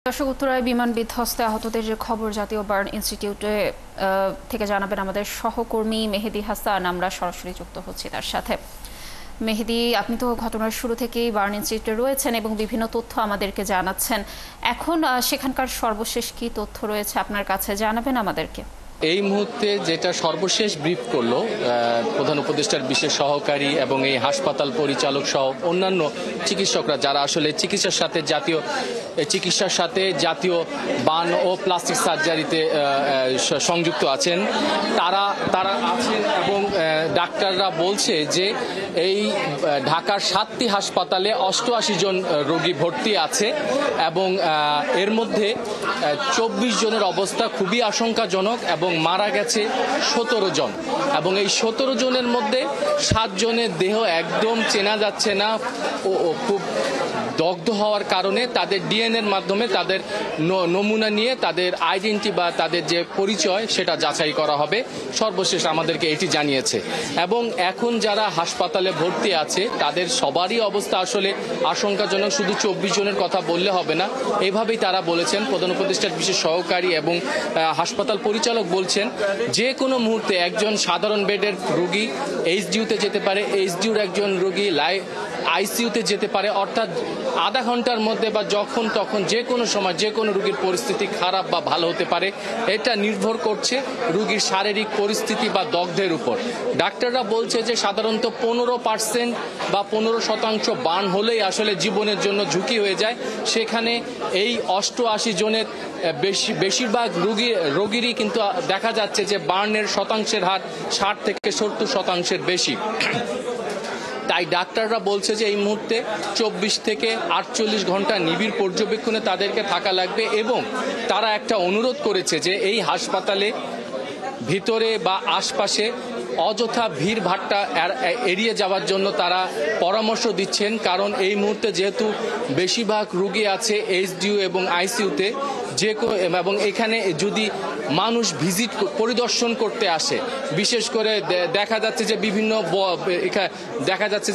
দর্শক, উত্তরায় বিমান বিধ্বস্তে আহতদের যে খবর জাতীয় বার্ন ইনস্টিটিউটে থেকে জানাবেন আমাদের সহকর্মী মেহেদি হাসান। আমরা সরাসরি যুক্ত হচ্ছি তার সাথে। মেহেদি, আপনি তো ঘটনার শুরু থেকেই বার্ন ইনস্টিটিউটে রয়েছেন এবং বিভিন্ন তথ্য আমাদেরকে জানাচ্ছেন। এখন সেখানকার সর্বশেষ কি তথ্য রয়েছে আপনার কাছে, জানাবেন আমাদেরকে। এই মুহূর্তে যেটা সর্বশেষ ব্রিফ করলো প্রধান উপদেষ্টার বিশেষ সহকারী এবং এই হাসপাতাল পরিচালক সহ অন্যান্য চিকিৎসকরা যারা আসলে চিকিৎসার সাথে জাতীয় বার্ন ও প্লাস্টিক সার্জারিতে সংযুক্ত আছেন, তারা আছেন এবং ডাক্তাররা বলছে যে এই ঢাকার 7টি হাসপাতালে 88 জন রোগী ভর্তি আছে এবং এর মধ্যে 24 জনের অবস্থা খুবই আশঙ্কাজনক এবং মারা গেছে 17 জন এবং এই 17 জনের মধ্যে 7 জনের দেহ একদম চেনা যাচ্ছে না ও খুব দগ্ধ হওয়ার কারণে তাদের ডিএনএর মাধ্যমে তাদের নমুনা নিয়ে তাদের আইডেন্টি বা তাদের যে পরিচয় সেটা যাচাই করা হবে। সর্বশেষ আমাদেরকে এটি জানিয়েছে এবং এখন যারা হাসপাতালে ভর্তি আছে তাদের সবারই অবস্থা আসলে আশঙ্কাজনক। শুধু 24 জনের কথা বললে হবে না, এইভাবেই তারা বলেছেন। প্রধান উপদেষ্টার বিশেষ সহকারী এবং হাসপাতাল পরিচালক বলছেন যে কোনো মুহূর্তে একজন সাধারণ বেডের রোগী এইচডিইউতে যেতে পারে, এইচডিইউর একজন রোগী আইসিইউতে যেতে পারে, অর্থাৎ আধা ঘন্টার মধ্যে বা যখন তখন যে কোনো সময় যে কোনো রোগীর পরিস্থিতি খারাপ বা ভালো হতে পারে। এটা নির্ভর করছে রোগীর শারীরিক পরিস্থিতি বা দগ্ধের উপর। ডাক্তাররা বলছে যে সাধারণত 15% বা 15% বার্ন হলেই আসলে জীবনের জন্য ঝুঁকি হয়ে যায়। সেখানে এই 88 জনের বেশিরভাগ রোগীরই কিন্তু দেখা যাচ্ছে যে বার্নের শতাংশের হার 60 থেকে 70% বেশি। তাই ডাক্তাররা বলছে যে এই মুহূর্তে 24 থেকে 48 ঘন্টা নিবিড় পর্যবেক্ষণে তাদেরকে থাকা লাগবে এবং তারা একটা অনুরোধ করেছে যে এই হাসপাতালে ভিতরে বা আশপাশে অযথা ভিড় ভাট্টা এড়িয়ে যাওয়ার জন্য তারা পরামর্শ দিচ্ছেন। কারণ এই মুহূর্তে যেহেতু বেশিরভাগ রোগী আছে এইচডিইউ এবং আইসিইউতে এবং এখানে যদি মানুষ পরিদর্শন করতে আসে, বিশেষ করে দেখা যাচ্ছে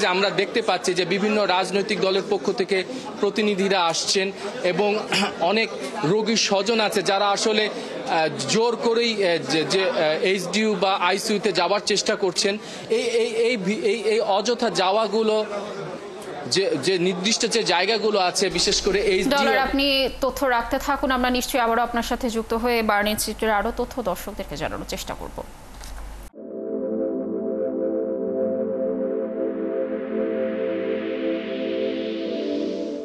যে আমরা দেখতে পাচ্ছি যে বিভিন্ন রাজনৈতিক দলের পক্ষ থেকে প্রতিনিধিরা আসছেন এবং অনেক রোগীর স্বজন আছে যারা আসলে জোর করেই যে এইচডিইউ বা আইসিইউতে যাওয়ার চেষ্টা করছেন। এই অযথা যাওয়াগুলো যে নির্দিষ্ট যে জায়গাগুলো আছে, বিশেষ করে আপনি তথ্য রাখতে থাকুন। আমরা নিশ্চয়ই আবারও আপনার সাথে যুক্ত হয়ে বার্ন ইনস্টিটিউটের আরো তথ্য দর্শকদেরকে জানানোর চেষ্টা করব।